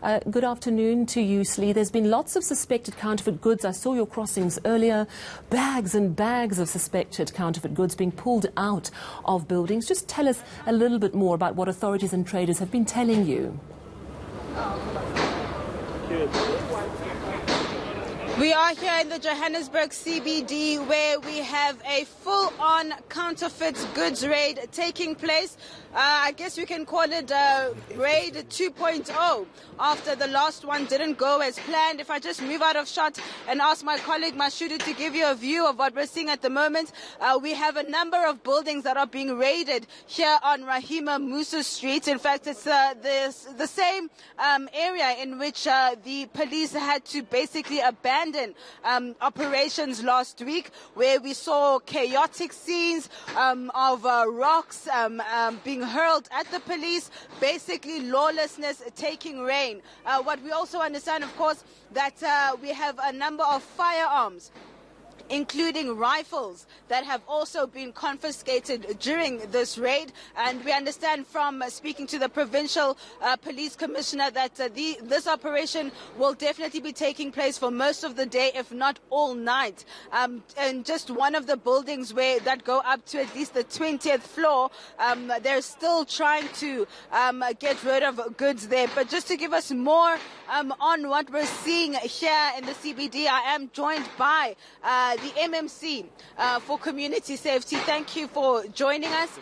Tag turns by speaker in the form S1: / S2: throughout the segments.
S1: Good afternoon to you, Slee. There's been lots of suspected counterfeit goods. I saw your crossings earlier. Bags and bags of suspected counterfeit goods being pulled out of buildings. Just tell us a little bit more about what authorities and traders have been telling you.
S2: We are here in the Johannesburg CBD where we have a full-on counterfeit goods raid taking place. I guess we can call it raid 2.0 after the last one didn't go as planned. If I just move out of shot and ask my colleague Mashudu to give you a view of what we're seeing at the moment, we have a number of buildings that are being raided here on Rahima Musa Street. In fact, it's the same area in which the police had to basically abandon operations last week, where we saw chaotic scenes of rocks being hurled at the police, basically lawlessness taking reign. What we also understand, of course, that we have a number of firearms, including rifles, that have also been confiscated during this raid. And we understand from speaking to the provincial police commissioner that this operation will definitely be taking place for most of the day, if not all night. And just one of the buildings where that go up to at least the 20th floor, they're still trying to get rid of goods there. But just to give us more on what we're seeing here in the CBD, I am joined by the MMC for Community Safety. Thank you for joining us.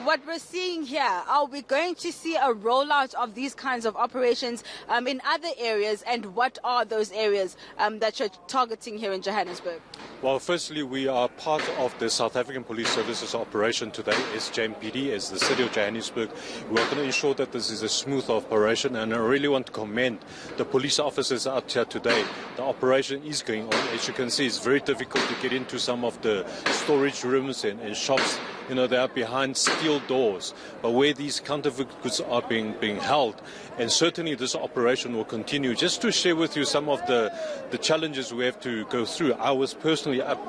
S2: What we're seeing here, are we going to see a rollout of these kinds of operations in other areas, and what are those areas that you're targeting here in Johannesburg?
S3: Well, firstly, we are part of the South African Police Services operation today as JMPD, as the City of Johannesburg. We're going to ensure that this is a smooth operation, and I really want to commend the police officers out here today. The operation is going on. As you can see, it's very difficult to get into some of the storage rooms and shops. You know, they are behind steel doors, but where these counterfeit goods are being held, and certainly this operation will continue. Just to share with you some of the challenges we have to go through. I was personally up,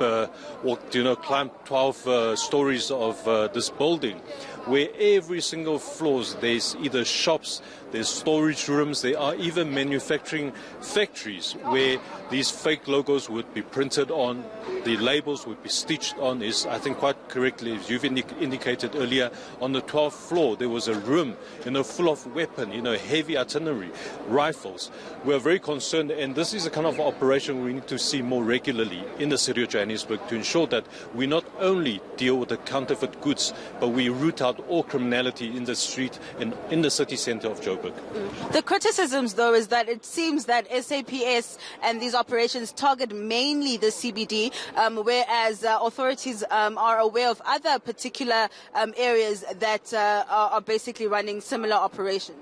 S3: climbed 12 stories of this building, where every single floor there's either shops, there's storage rooms, there are even manufacturing factories where these fake logos would be printed on, the labels would be stitched on. Is, I think quite correctly, as you've indicated earlier, on the 12th floor there was a room, full of weapon, heavy artillery, rifles. We're very concerned, and this is a kind of operation we need to see more regularly in the city of Johannesburg to ensure that we not only deal with the counterfeit goods, but we root out all criminality in the street and in the city centre of Joburg.
S2: The criticisms, though, is that it seems that SAPS and these operations target mainly the CBD, whereas authorities are aware of other particular areas that are basically running similar operations.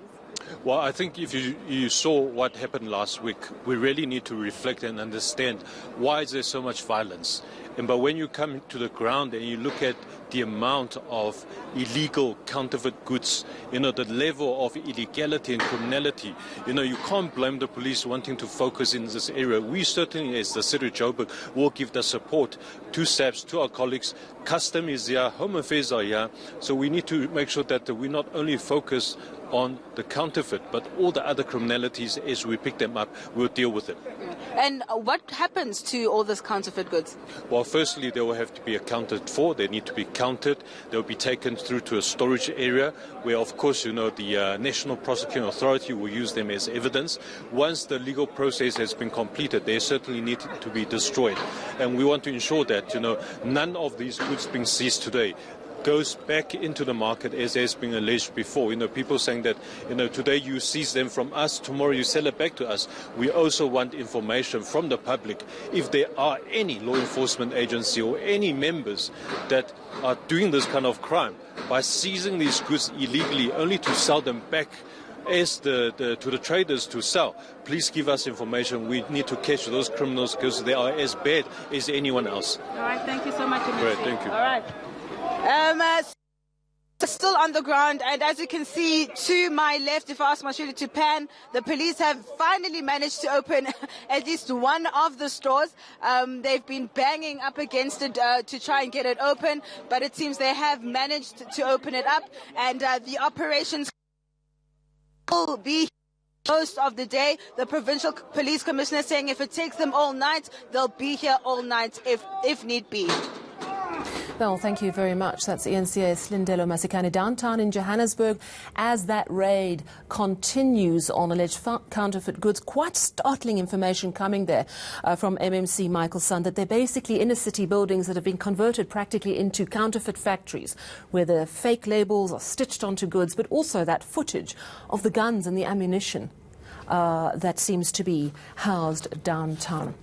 S3: Well, I think if you saw what happened last week, we really need to reflect and understand why is there so much violence. But when you come to the ground and you look at the amount of illegal counterfeit goods, the level of illegality and criminality, you can't blame the police wanting to focus in this area. We certainly, as the City of Joburg, will give the support to SAPS, to our colleagues. Custom is here, Home Affairs are here. So we need to make sure that we not only focus on the counterfeit, but all the other criminalities, as we pick them up, we'll deal with it.
S2: And what happens to all this counterfeit goods?
S3: Well, firstly, they will have to be accounted for. They need to be counted. They'll be taken through to a storage area where, of course, the National Prosecuting Authority will use them as evidence. Once the legal process has been completed, they certainly need to be destroyed. And we want to ensure that, none of these goods being seized today goes back into the market as has been alleged before. People saying that, today you seize them from us, tomorrow you sell it back to us. We also want information from the public if there are any law enforcement agency or any members that are doing this kind of crime by seizing these goods illegally only to sell them back as to the traders to sell. Please give us information. We need to catch those criminals because they are as bad as anyone else.
S2: All right, thank you so much.
S3: Great, thank you.
S2: All right. Still on the ground, and as you can see to my left, if I ask my shooter to pan, the police have finally managed to open at least one of the stores. They've been banging up against it to try and get it open, but it seems they have managed to open it up, and the operations will be most of the day. The provincial police commissioner saying if it takes them all night, they'll be here all night if need be.
S1: Well, thank you very much. That's ENCA's Lindelo Masikane downtown in Johannesburg as that raid continues on alleged counterfeit goods. Quite startling information coming there from MMC Michael Sun that they're basically inner city buildings that have been converted practically into counterfeit factories where the fake labels are stitched onto goods, but also that footage of the guns and the ammunition that seems to be housed downtown.